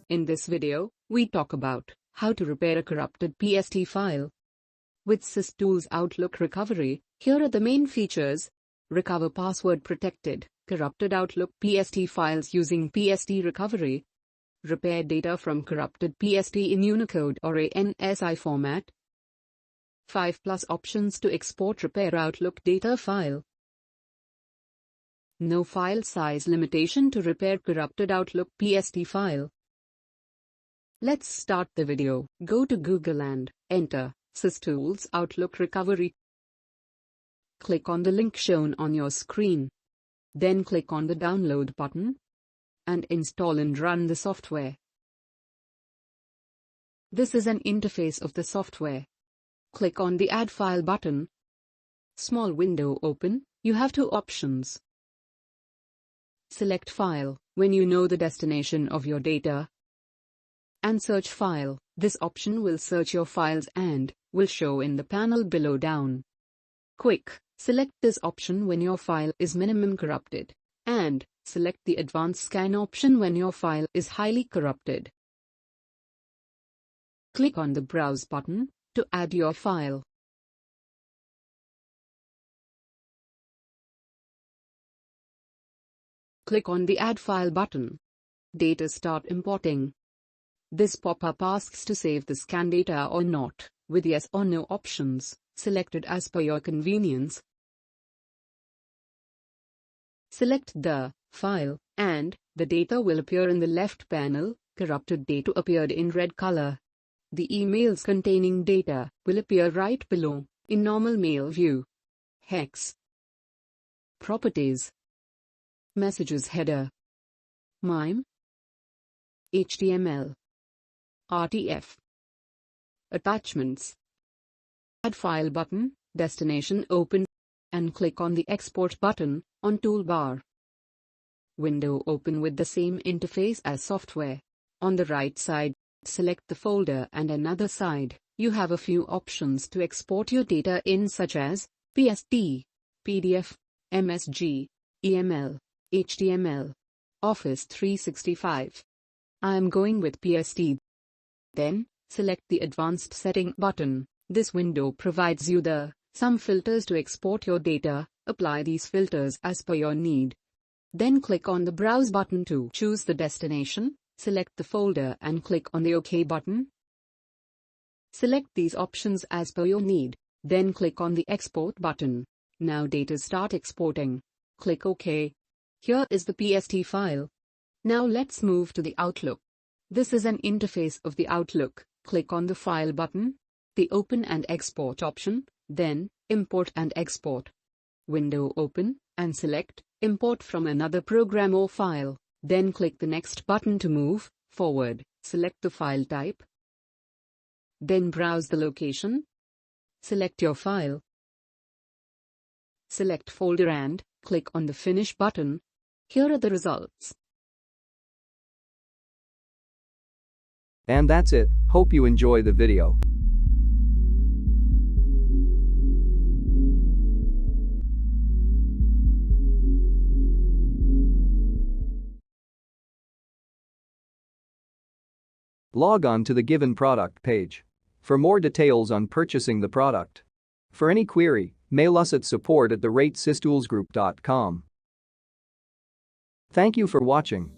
In this video, we talk about how to repair a corrupted PST file. With SysTools Outlook Recovery, here are the main features. Recover password-protected, corrupted Outlook PST files using PST recovery. Repair data from corrupted PST in Unicode or ANSI format. 5+ options to export repair Outlook data file. No file size limitation to repair corrupted Outlook PST file. Let's start the video. Go to Google and enter SysTools Outlook Recovery. Click on the link shown on your screen. Then click on the download button and install and run the software. This is an interface of the software. Click on the Add File button. Small window open. You have two options. Select File when you know the destination of your data, and Search File. This option will search your files and will show in the panel below down. Quick, select this option when your file is minimum corrupted, and select the Advanced Scan option when your file is highly corrupted. Click on the Browse button to add your file. Click on the Add File button. Data start importing. This pop-up asks to save the scan data or not, with yes or no options selected as per your convenience. Select the file, and the data will appear in the left panel. Corrupted data appeared in red color. The emails containing data will appear right below, in normal mail view. Hex. Properties. Messages header. MIME. HTML. RTF. Attachments. Add File button, destination open, and click on the Export button on toolbar. Window open with the same interface as software. On the right side, select the folder, and another side, you have a few options to export your data in, such as PST, PDF, MSG, EML, HTML, Office 365. I am going with PST. Then, select the Advanced Setting button. This window provides you some filters to export your data. Apply these filters as per your need. Then click on the Browse button to choose the destination, select the folder and click on the OK button. Select these options as per your need, then click on the Export button. Now data start exporting. Click OK. Here is the PST file. Now let's move to the Outlook. This is an interface of the Outlook. Click on the File button, the Open and Export option, then Import and Export. Window open, and select Import from another program or file. Then click the Next button to move forward. Select the file type. Then browse the location. Select your file. Select folder and click on the Finish button. Here are the results. And that's it. Hope you enjoy the video. Log on to the given product page for more details on purchasing the product. For any query, mail us at support@systoolsgroup.com. Thank you for watching.